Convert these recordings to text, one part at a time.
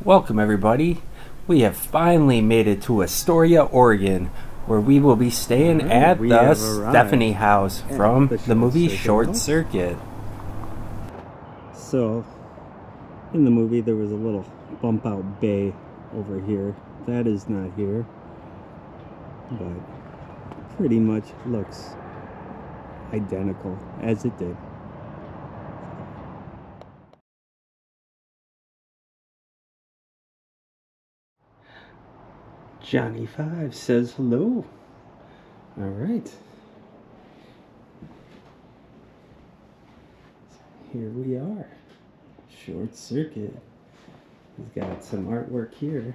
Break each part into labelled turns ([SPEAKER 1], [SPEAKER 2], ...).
[SPEAKER 1] Welcome everybody. We have finally made it to Astoria, Oregon, where we will be staying at the Stephanie house from the movie Short Circuit.
[SPEAKER 2] So, in the movie there was a little bump out bay over here. That is not here, but pretty much looks identical as it did. Johnny 5 says hello. All right. Here we are. Short Circuit. He's got some artwork here.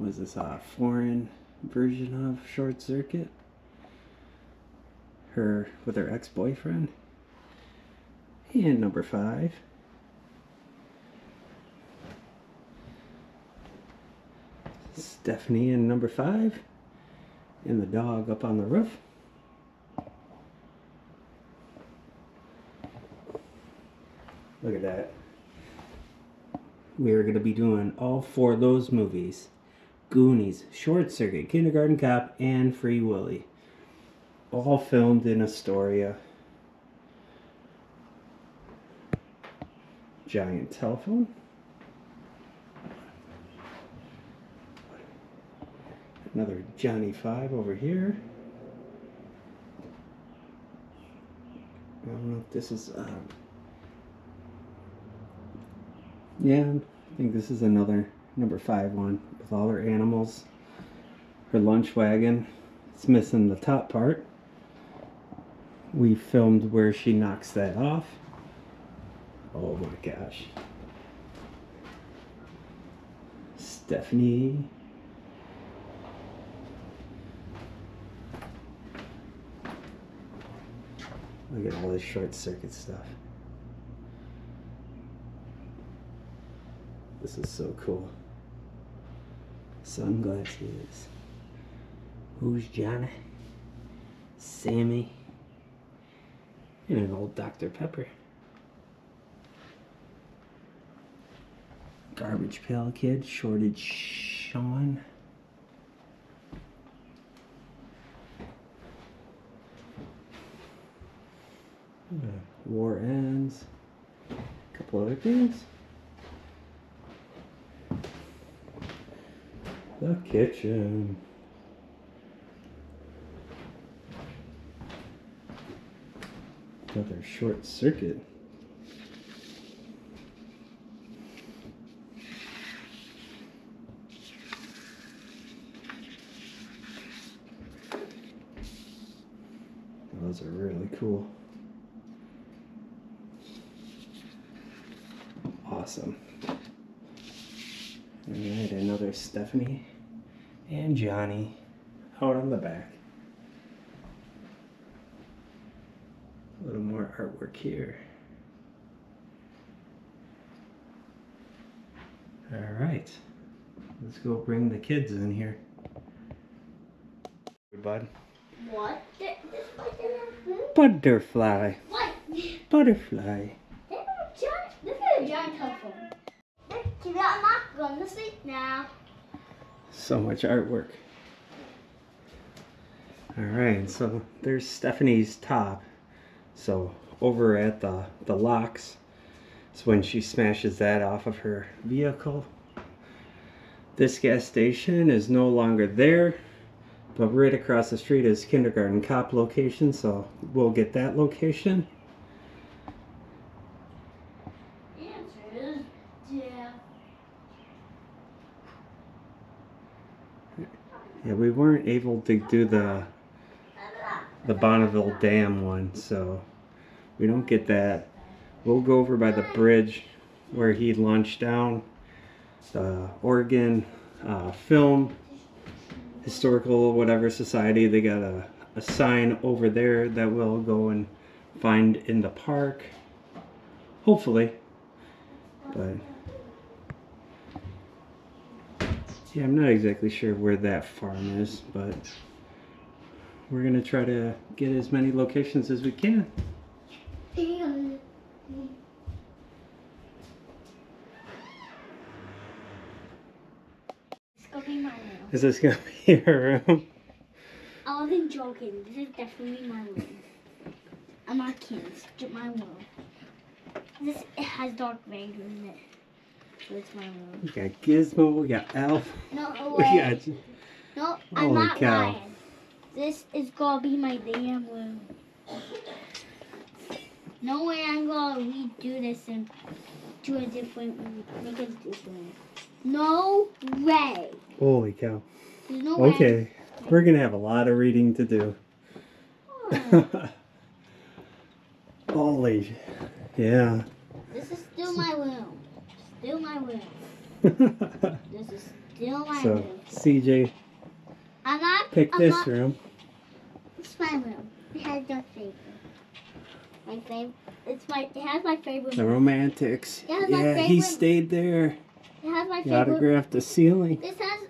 [SPEAKER 2] Was this a foreign version of Short Circuit? Her with her ex-boyfriend. And number 5. Stephanie and number 5. And the dog up on the roof. Look at that. We are going to be doing all 4 of those movies. Goonies, Short Circuit, Kindergarten Cop, and Free Willy. All filmed in Astoria. Giant telephone. Another Johnny 5 over here. I don't know if this is yeah, I think this is another number 5 one with all her animals. Her lunch wagon. It's missing the top part. We filmed where she knocks that off. Oh my gosh. Stephanie. Look at all this Short Circuit stuff. This is so cool. Sunglasses. Who's Johnny? Sammy. And an old Dr. Pepper. Garbage Pail Kid, Shortage Sean. War Ends. A couple other things. The kitchen. Another Short Circuit. Those are really cool. Awesome. Alright, another Stephanie and Johnny out on the back. A little more artwork here. Alright, let's go bring the kids in here. Hey, bud.
[SPEAKER 3] What?
[SPEAKER 2] Butterfly.
[SPEAKER 3] What?
[SPEAKER 2] Butterfly.
[SPEAKER 3] This is a giant telephone. I'm not going to sleep now.
[SPEAKER 2] So much artwork. Alright, so there's Stephanie's top. So over at the locks, it's when she smashes that off of her vehicle. This gas station is no longer there, but right across the street is Kindergarten Cop location, so we'll get that location. Yeah, we weren't able to do the Bonneville Dam one, so we don't get that. We'll go over by the bridge where he launched down. The Oregon Film Historical whatever society, they got a sign over there that we'll go and find in the park. Hopefully. But yeah, I'm not exactly sure where that farm is, but we're gonna try to get as many locations as we can.
[SPEAKER 3] It's gonna be my room.
[SPEAKER 2] Is this gonna be your room?
[SPEAKER 3] I wasn't joking. This is definitely my room. I'm not kidding. It's my room. It has Darth Vader in it. So it's my room.
[SPEAKER 2] We got Gizmo, we got Elf.
[SPEAKER 3] No
[SPEAKER 2] We
[SPEAKER 3] way.
[SPEAKER 2] got...
[SPEAKER 3] No, I'm
[SPEAKER 2] Holy
[SPEAKER 3] not
[SPEAKER 2] cow.
[SPEAKER 3] lying. This is gonna be my damn room. No way I'm gonna redo this and do a different room. Make it different. No way.
[SPEAKER 2] Holy cow.
[SPEAKER 3] There's no way.
[SPEAKER 2] Okay, we're gonna have a lot of reading to do.
[SPEAKER 3] Oh,
[SPEAKER 2] Holy, yeah.
[SPEAKER 3] this is still my room. Still my room. This is still my
[SPEAKER 2] So,
[SPEAKER 3] room.
[SPEAKER 2] CJ
[SPEAKER 3] I'm not.
[SPEAKER 2] picked
[SPEAKER 3] I'm
[SPEAKER 2] this
[SPEAKER 3] not,
[SPEAKER 2] room.
[SPEAKER 3] It's my room. It has Darth Vader. My favorite. It has my favorite.
[SPEAKER 2] The Romantics.
[SPEAKER 3] Yeah, my
[SPEAKER 2] Yeah, he
[SPEAKER 3] favorite-
[SPEAKER 2] stayed there.
[SPEAKER 3] It has my
[SPEAKER 2] He
[SPEAKER 3] favorite.
[SPEAKER 2] autographed the ceiling.
[SPEAKER 3] This has.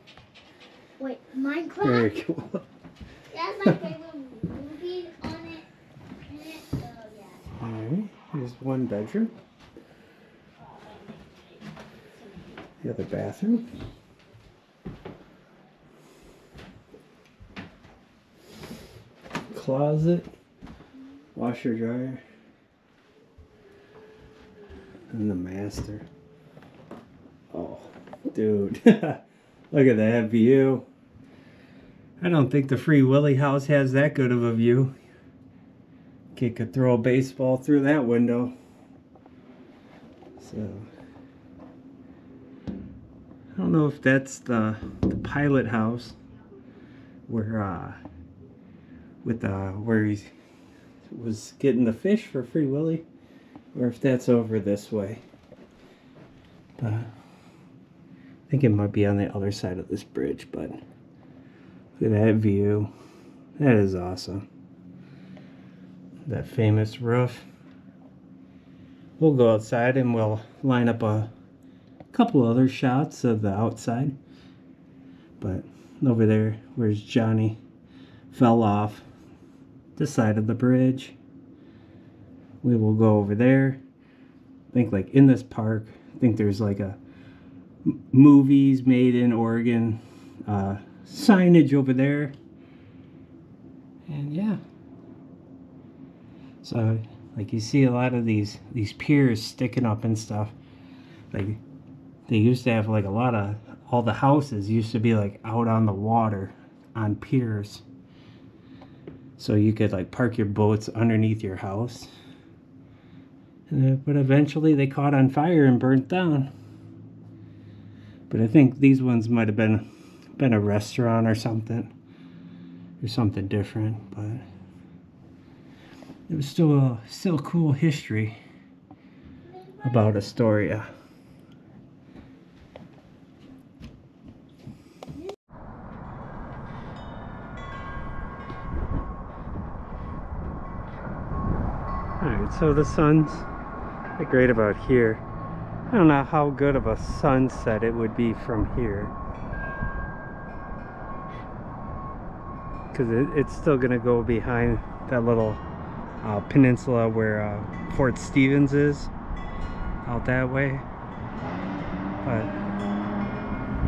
[SPEAKER 3] Wait, Minecraft.
[SPEAKER 2] Very cool.
[SPEAKER 3] It has my favorite movies on it. In it. So yeah.
[SPEAKER 2] Alright, here's one bedroom. The other bathroom. Closet. Washer dryer. And the master. Oh, dude. Look at that view. I don't think the Free Willy house has that good of a view. Kid could throw a baseball through that window. So, I don't know if that's the pilot house where where he was getting the fish for Free Willy, or if that's over this way. But I think it might be on the other side of this bridge. But look at that view. That is awesome. That famous roof. We'll go outside and we'll line up a couple other shots of the outside. But over there, where's Johnny fell off the side of the bridge. We will go over there. I think like in this park, I think there's like a movies made in Oregon signage over there. And yeah. So like you see a lot of these piers sticking up and stuff. Like they used to have like a lot of, all the houses used to be like out on the water on piers. So you could like park your boats underneath your house. But eventually they caught on fire and burnt down. But I think these ones might have been a restaurant or something different. But it was still cool history about Astoria. Alright, so the sun's like right about here. I don't know how good of a sunset it would be from here, because it's still gonna go behind that little peninsula where Fort Stevens is, out that way. But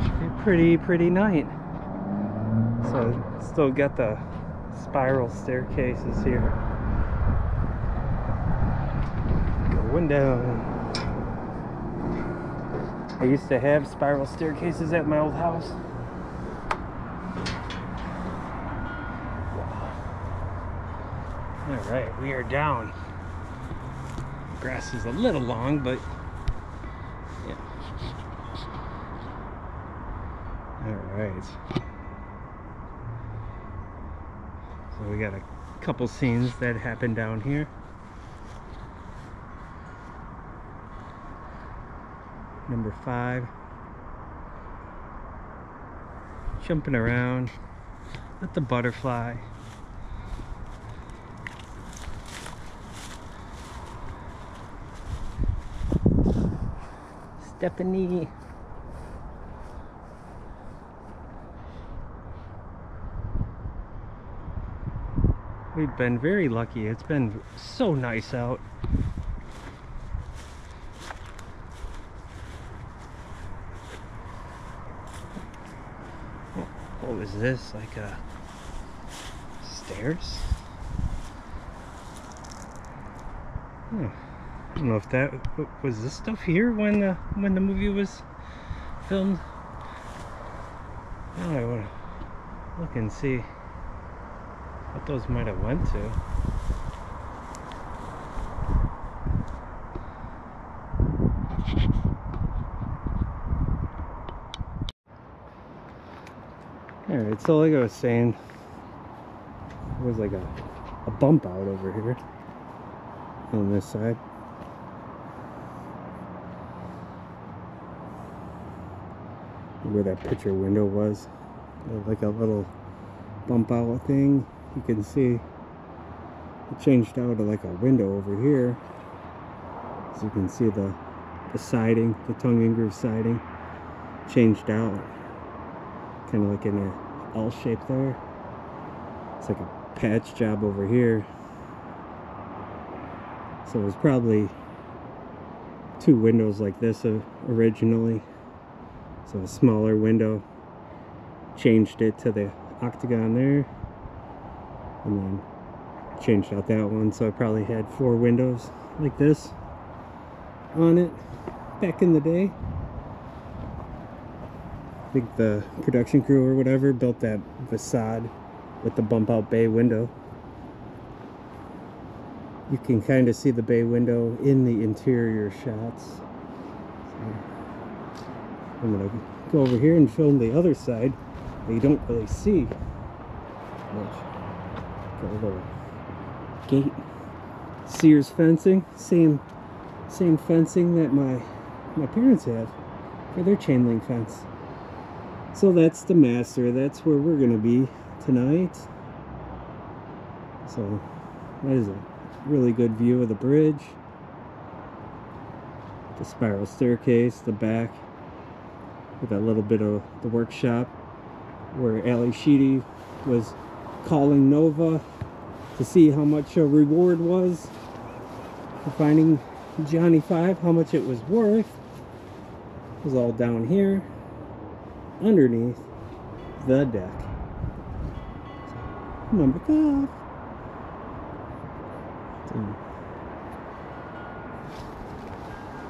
[SPEAKER 2] should be a pretty night. So still got the spiral staircases here going down. I used to have spiral staircases at my old house. Alright, we are down. Grass is a little long, but yeah. Alright. So we got a couple scenes that happened down here. Number 5. Jumping around with the butterfly. Stephanie. We've been very lucky. It's been so nice out. What was this? Like stairs? I don't know if that was this stuff here when the movie was filmed. Now I want to look and see what those might have went to. Alright, so like I was saying, there was like a bump out over here on this side. Where that picture window was, like a little bump out thing. You can see it changed out to like a window over here, so you can see the siding, the tongue and groove siding changed out, kind of like in a L shape there. It's like a patch job over here, so it was probably two windows like this originally. So a smaller window, changed it to the octagon there, and then changed out that one, so I probably had 4 windows like this on it back in the day. I think the production crew or whatever built that facade with the bump out bay window. You can kind of see the bay window in the interior shots. I'm going to go over here and film the other side that you don't really see much. Got a little gate. Sears fencing. Same fencing that my parents had for their chain link fence. So that's the master. That's where we're going to be tonight. So that is a really good view of the bridge. The spiral staircase, the back. With that little bit of the workshop where Sheedy was calling Nova to see how much a reward was for finding Johnny 5, how much it was worth. It was all down here underneath the deck. Number 5.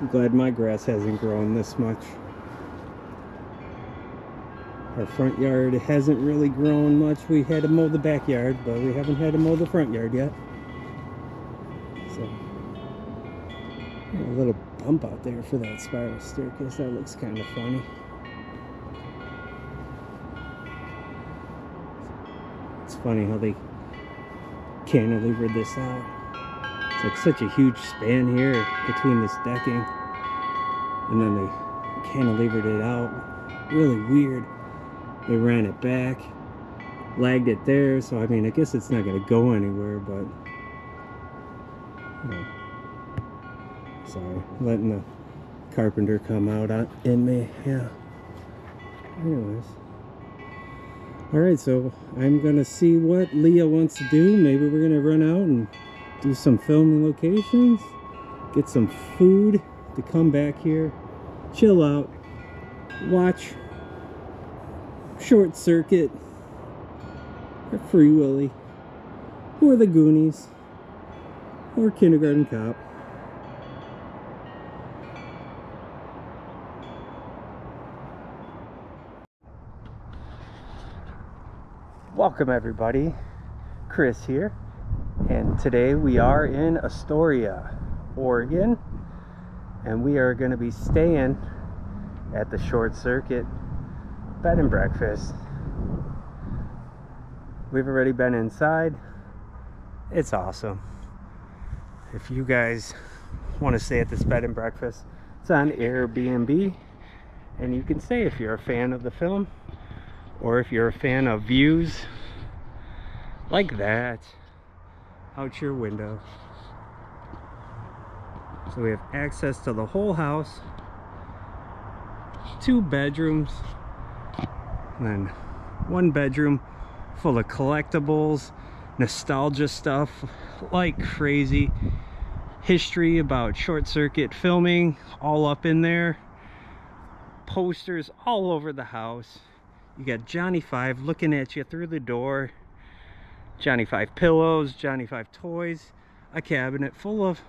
[SPEAKER 2] I'm glad my grass hasn't grown this much. Our front yard hasn't really grown much. We had to mow the backyard, but we haven't had to mow the front yard yet. So, a little bump out there for that spiral staircase. That looks kind of funny. It's funny how they cantilevered this out. It's like such a huge span here between this decking, and then they cantilevered it out. Really weird. They ran it back, lagged it there, so I mean, I guess it's not going to go anywhere, but sorry, letting the carpenter come out in me. Yeah. Anyways, alright, so I'm gonna see what Leah wants to do. Maybe we're gonna run out and do some filming locations, get some food to come back here, chill out, watch Short Circuit, or Free Willy, or The Goonies, or Kindergarten Cop. Welcome everybody, Chris here, and today we are in Astoria, Oregon, and we are going to be staying at the Short Circuit bed and breakfast. We've already been inside. It's awesome. If you guys want to stay at this bed and breakfast, it's on Airbnb, and you can stay if you're a fan of the film or if you're a fan of views like that out your window. So we have access to the whole house, 2 bedrooms, and then 1 bedroom full of collectibles, nostalgia stuff like crazy. History about short circuit filming all up in there. Posters all over the house. You got Johnny Five looking at you through the door. Johnny Five pillows, Johnny Five toys, a cabinet full of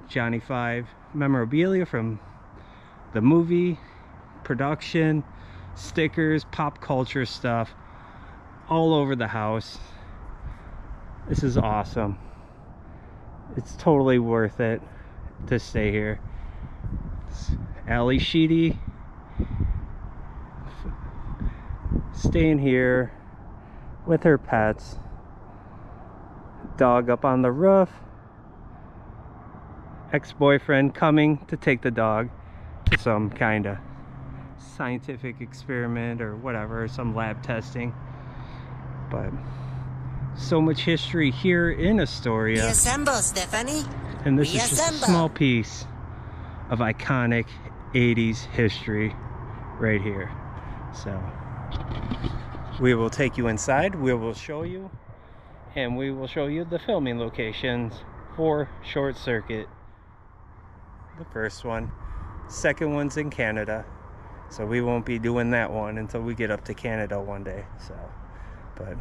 [SPEAKER 2] Johnny Five memorabilia from the movie, production, stickers, pop culture stuff all over the house. This is awesome. It's totally worth it to stay here. Sheedy staying here with her pets. Dog up on the roof. Ex-boyfriend coming to take the dog to some kind of scientific experiment or whatever, some lab testing. But so much history here in Astoria.
[SPEAKER 4] Reassemble, Stephanie.
[SPEAKER 2] And this is just a small piece of iconic 80s history right here. So we will take you inside, we will show you, and we will show you the filming locations for Short Circuit. The first one. Second one's in Canada. So we won't be doing that one until we get up to Canada one day. So, but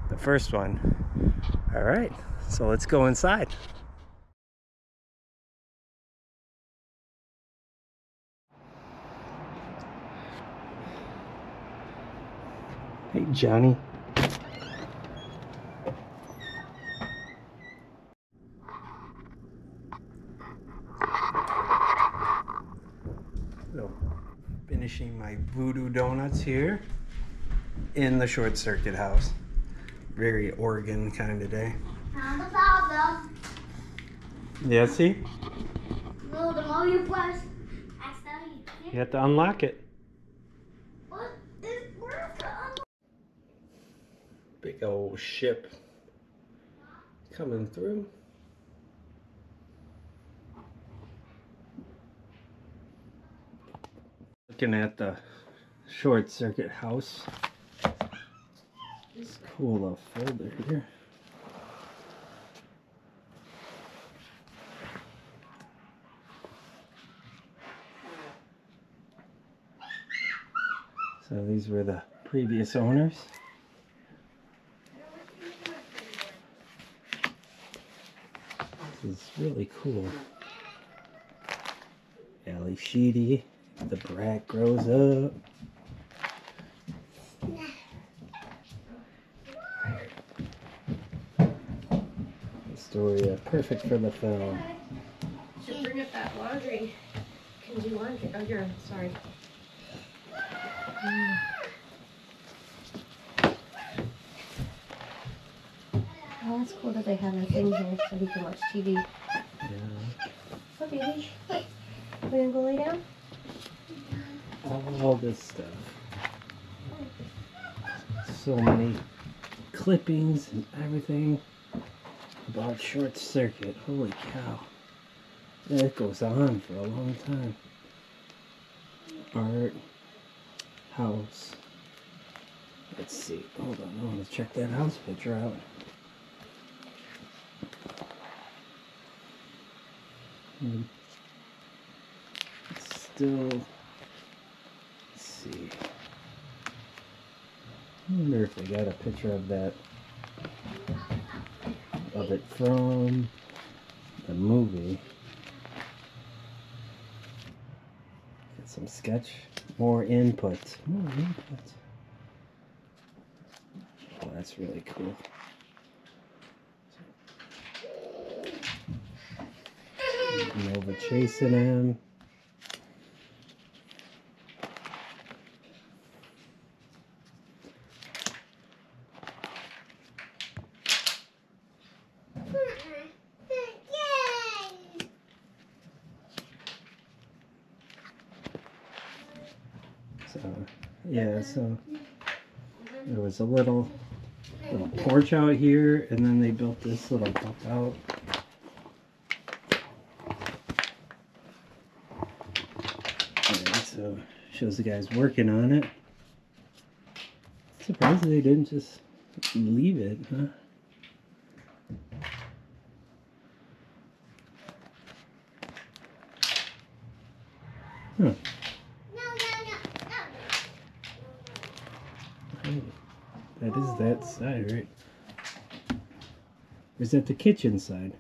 [SPEAKER 2] the first one. All right, so let's go inside. Hey, Johnny. So, finishing my voodoo donuts here in the Short Circuit house. Very Oregon kind of day.
[SPEAKER 3] Found the problem.
[SPEAKER 2] Yeah, see?
[SPEAKER 3] No, the more you press, accidentally.
[SPEAKER 2] You have to unlock it.
[SPEAKER 3] What is where's the unlock?
[SPEAKER 2] Big old ship coming through. Looking at the Short Circuit house. This cool little folder here. So these were the previous owners. This is really cool. Sheedy, the brat grows up. Astoria, perfect for the film.
[SPEAKER 5] Should bring up that laundry. Can you laundry? Oh, you're sorry. Oh, that's cool that they have a thing here so he can watch TV.
[SPEAKER 2] Yeah.
[SPEAKER 5] Oh, baby. Wait. We gonna go lay down?
[SPEAKER 2] All this stuff. So many clippings and everything about Short Circuit. Holy cow. That goes on for a long time. Art. House. Let's see. Hold on. I want to check that house picture out. It's still. Let's see. I wonder if they got a picture of that. Of it from the movie. Get some sketch. More input. More input. Oh, that's really cool. Nova chasing him. So, yeah, so there was a little porch out here, and then they built this little bump out. And so shows the guys working on it. Surprised they didn't just leave it, huh? Huh. That is that side, right? Or is that the kitchen side?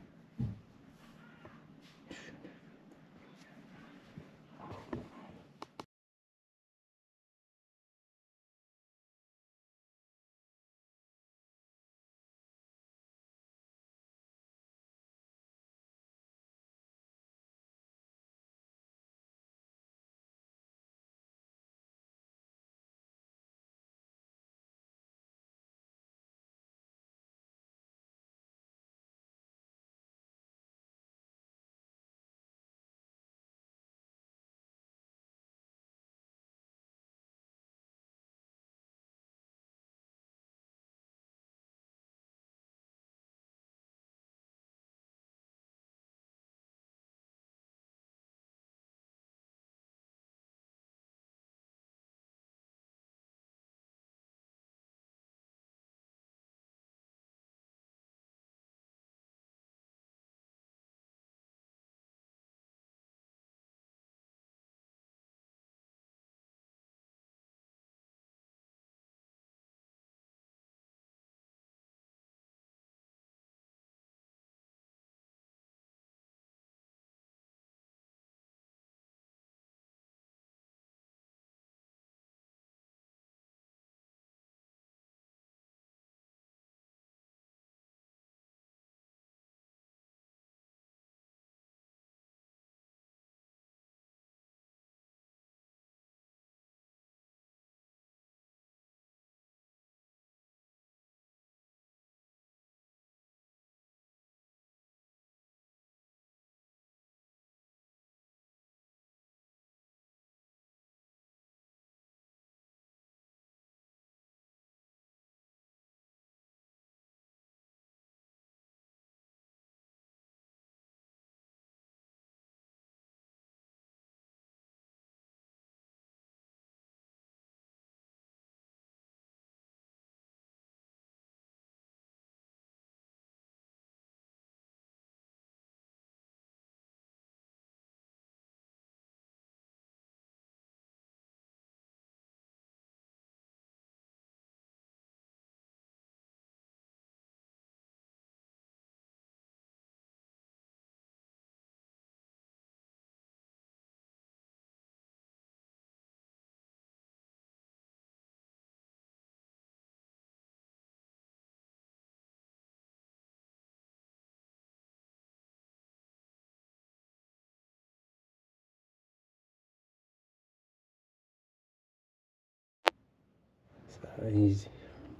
[SPEAKER 2] He's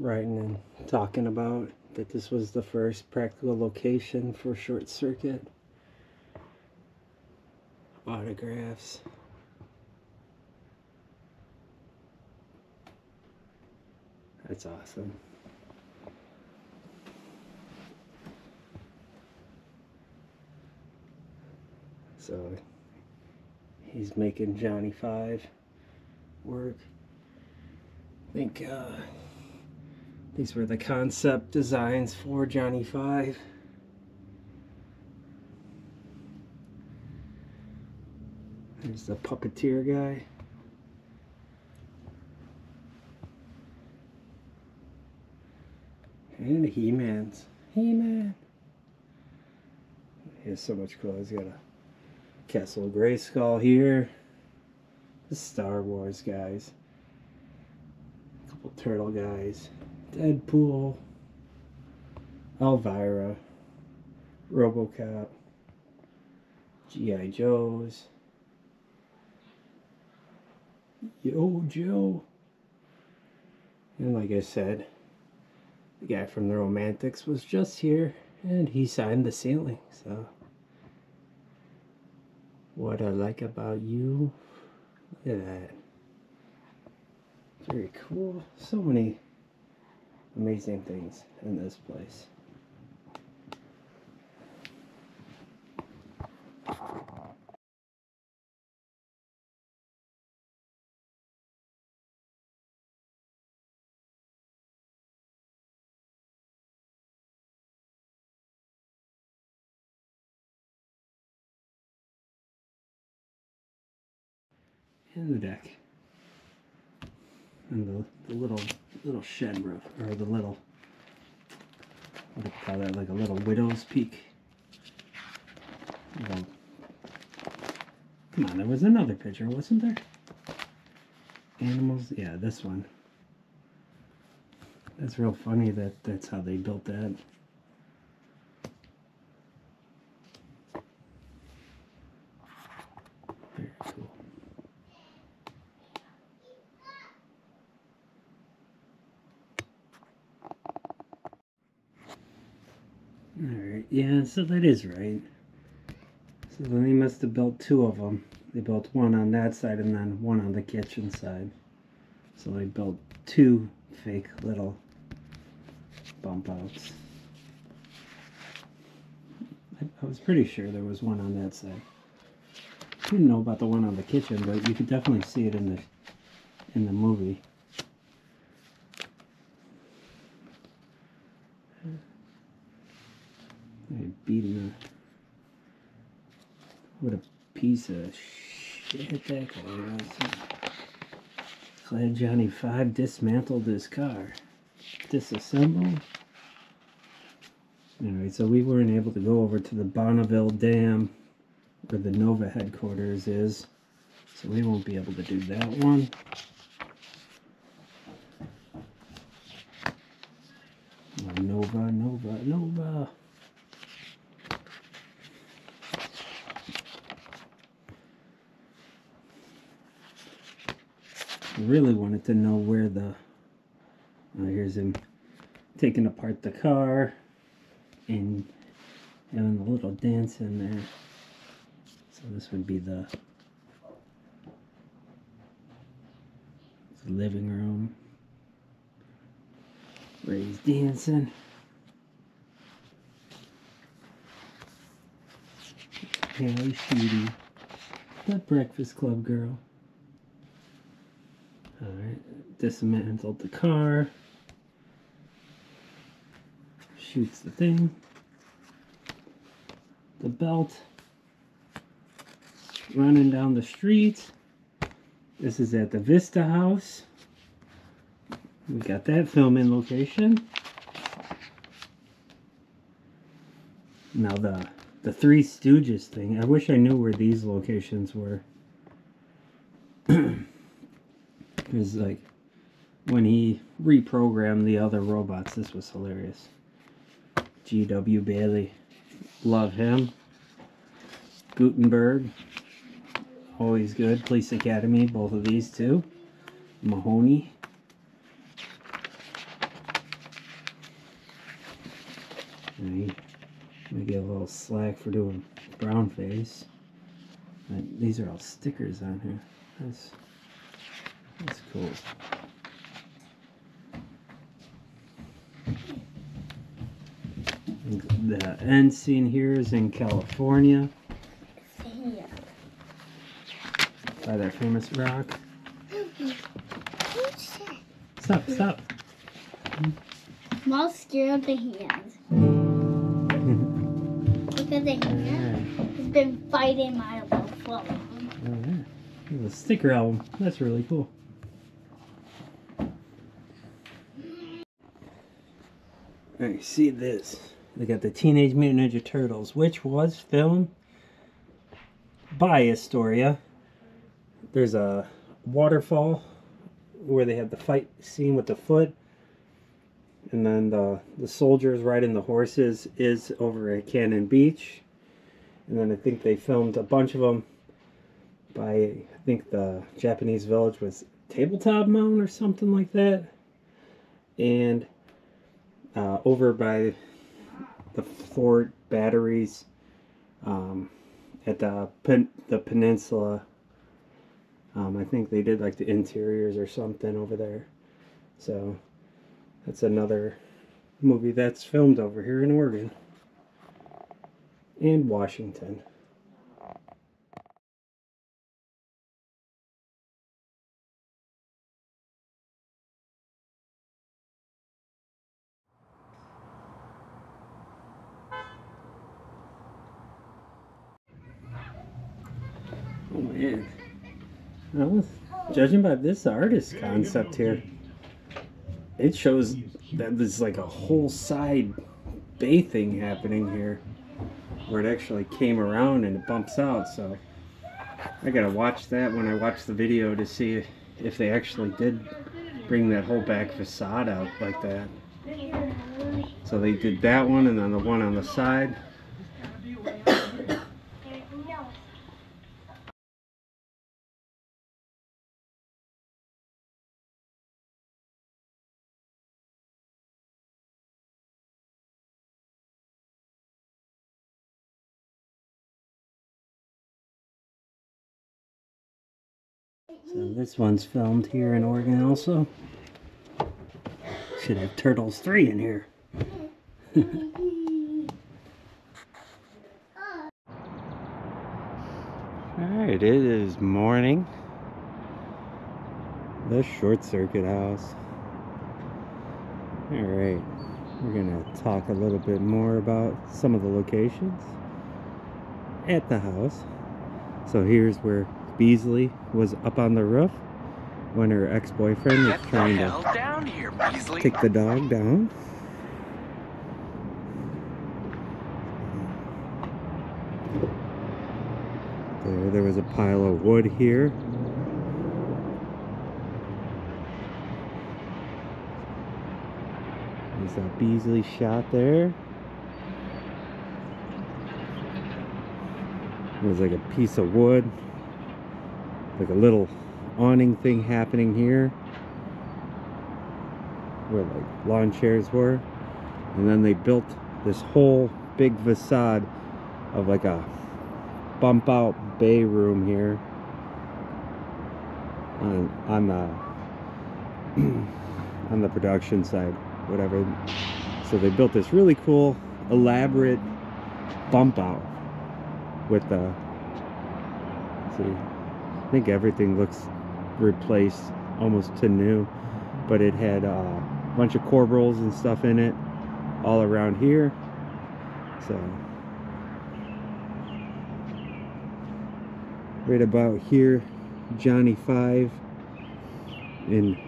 [SPEAKER 2] writing and talking about that this was the first practical location for short circuit. Autographs. That's awesome. So he's making Johnny 5 work. I think these were the concept designs for Johnny 5. There's the puppeteer guy. And the He-Man's. He-Man. He has so much cool. He's got a Castle Grayskull here. The Star Wars guys. A couple turtle guys. Deadpool. Elvira. RoboCop. G.I. Joes. Yo Joe. And like I said, the guy from the Romantics was just here and he signed the ceiling. So what I like about you, look at that. Very cool. So many amazing things in this place. And the deck. And the little shed roof, or the little, what do you call that, like a little widow's peak. Come on, there was another picture, wasn't there? Animals, yeah, this one. That's real funny that that's how they built that. Very cool. Alright, yeah, so that is right. So then they must have built two of them. They built one on that side and then one on the kitchen side. So they built two fake little bump outs. I was pretty sure there was one on that side. I didn't know about the one on the kitchen, but you could definitely see it in the movie. They beat him up. What a piece of shit that guy was. Glad Johnny 5 dismantled his car. Disassembled. Anyway, so we weren't able to go over to the Bonneville Dam where the Nova headquarters is. So we won't be able to do that one. Oh, Nova, Nova, Nova. I really wanted to know where the... Oh, here's him taking apart the car and having a little dance in there. So this would be the living room where he's dancing. Haley Sheedy, the Breakfast Club girl. Alright, dismantled the car. Shoots the thing. The belt. Running down the street. This is at the Vista house. We got that filming location. Now the Three Stooges thing. I wish I knew where these locations were. Because like when he reprogrammed the other robots, this was hilarious. G.W. Bailey. Love him. Guttenberg. Always good. Police Academy, both of these two. Mahoney. And he get a little slack for doing brown face. And these are all stickers on here. That's cool. The end scene here is in California. By that famous rock. Stop, stop.
[SPEAKER 3] I'm all scared of the hands. Look at the hand. He's been fighting my love for long.
[SPEAKER 2] Oh, yeah. The sticker album. That's really cool. Alright, see this. They got the Teenage Mutant Ninja Turtles, which was filmed by Astoria. There's a waterfall where they had the fight scene with the foot. And then the soldiers riding the horses is over at Cannon Beach. And then I think they filmed a bunch of them by, I think the Japanese village was Tabletop Mountain or something like that. And over by the fort batteries at the peninsula. I think they did like the interiors or something over there. So that's another movie that's filmed over here in Oregon and Washington. Oh man, Well, judging by this artist concept here, it shows that there's like a whole side bay thing happening here, where it actually came around and it bumps out. So I gotta watch that when I watch the video to see if they actually did bring that whole back facade out like that. So they did that one, and then the one on the side. So this one's filmed here in Oregon also. Should have Turtles 3 in here. Alright, it is morning. The short circuit house. Alright, we're gonna talk a little bit more about some of the locations at the house. So here's where Beasley was up on the roof when her ex-boyfriend was trying to take the dog down. There was a pile of wood here. There's that Beasley shot there. There's like a piece of wood, like a little awning thing happening here where like lawn chairs were, and then they built this whole big facade of like a bump out bay room here on the on the production side, whatever. So they built this really cool elaborate bump out with the, see, I think everything looks replaced almost to new, but it had a bunch of corbels and stuff in it all around here. So right about here, Johnny 5 and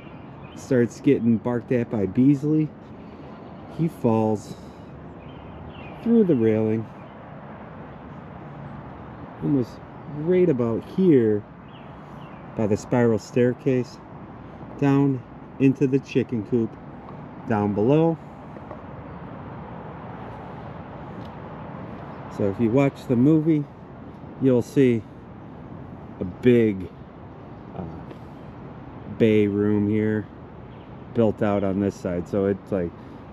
[SPEAKER 2] starts getting barked at by Beasley. He falls through the railing almost right about here by the spiral staircase down into the chicken coop down below. So if you watch the movie, you'll see a big bay room here built out on this side, so it's like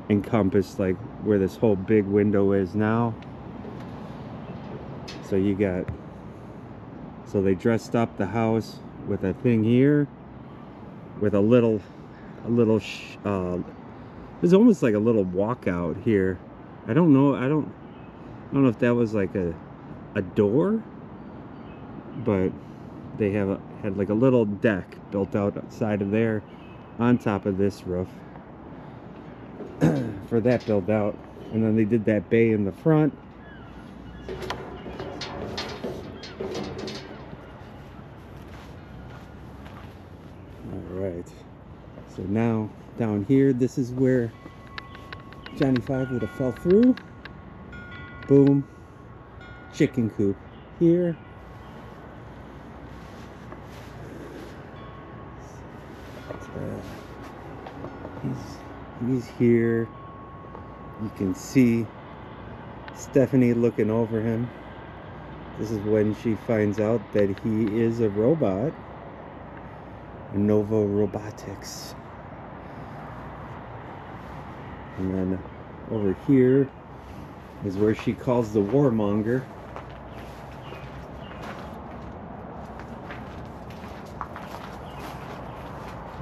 [SPEAKER 2] encompassed like where this whole big window is now. So you got, so they dressed up the house with a thing here with a little there's almost like a little walkout here. I don't know if that was like a door, but they had like a little deck built out outside of there on top of this roof for that build out, and then they did that bay in the front. Alright, so now down here, this is where Johnny 5 would have fell through. Boom, chicken coop here. He's here. You can see Stephanie looking over him. This is when she finds out that he is a robot. Novo Robotics. And then over here is where she calls the warmonger.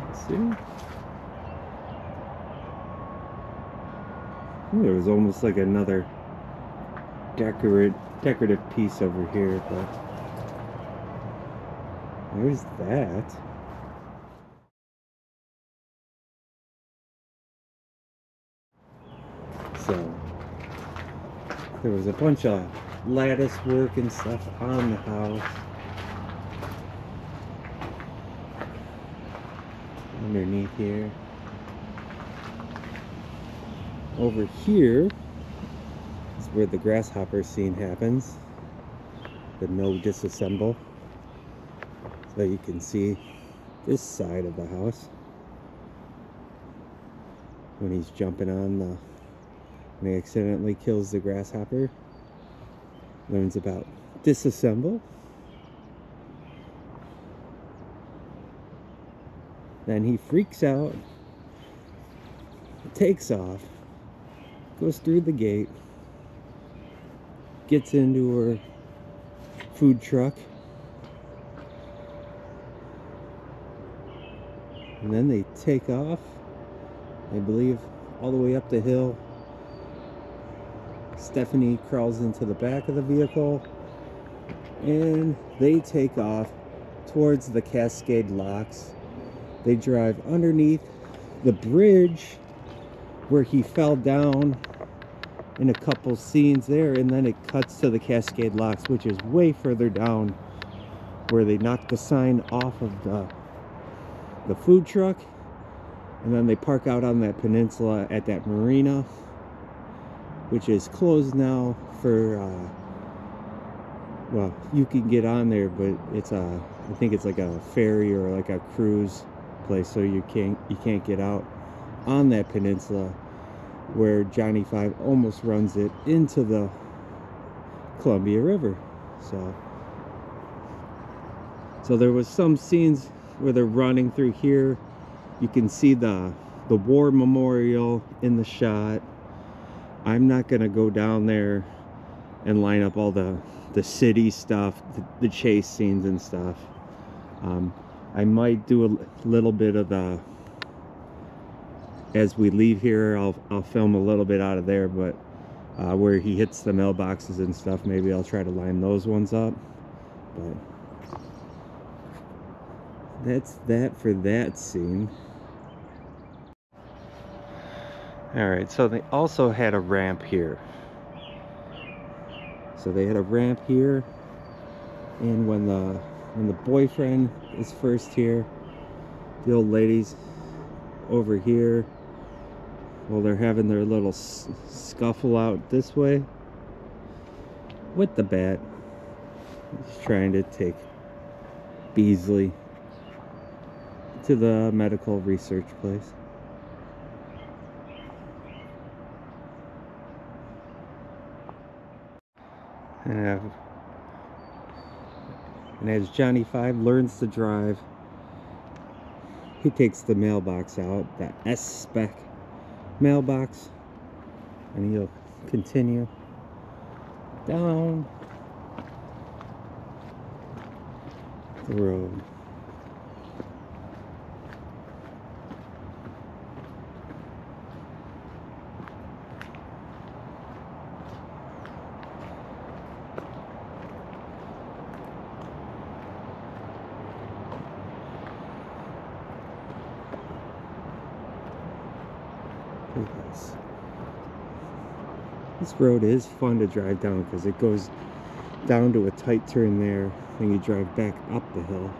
[SPEAKER 2] Let's see. There was almost like another decorative piece over here, but there's that. So there was a bunch of lattice work and stuff on the house. underneath here. Over here is where the grasshopper scene happens. The no disassemble. So you can see this side of the house. When he's jumping on the... when he accidentally kills the grasshopper. Learns about disassemble. Then he freaks out, takes off, goes through the gate, gets into her food truck, and then they take off, I believe, all the way up the hill. Stephanie crawls into the back of the vehicle, and they take off towards the Cascade Locks. They drive underneath the bridge where he fell down in a couple scenes there, and then it cuts to the Cascade Locks, which is way further down, where they knock the sign off of the food truck, and then they park out on that peninsula at that marina, which is closed now for well, you can get on there, but it's I think it's like a ferry or like a cruise place, so you can't get out on that peninsula, where Johnny Five almost runs it into the Columbia River. So there was some scenes where they're running through here. You can see the war memorial in the shot. I'm not gonna go down there and line up all the city stuff, the chase scenes and stuff. I might do a little bit of the, as we leave here, I'll film a little bit out of there, but where he hits the mailboxes and stuff, maybe I'll try to line those ones up. But that's that for that scene. Alright, so they also had a ramp here. So they had a ramp here, and when the boyfriend is first here, the old lady's over here. Well, they're having their little scuffle out this way with the bat. He's trying to take Beasley to the medical research place. And as Johnny Five learns to drive, he takes the mailbox out, that Speck mailbox, and he'll continue down the road. This road is fun to drive down because it goes down to a tight turn there, and you drive back up the hill.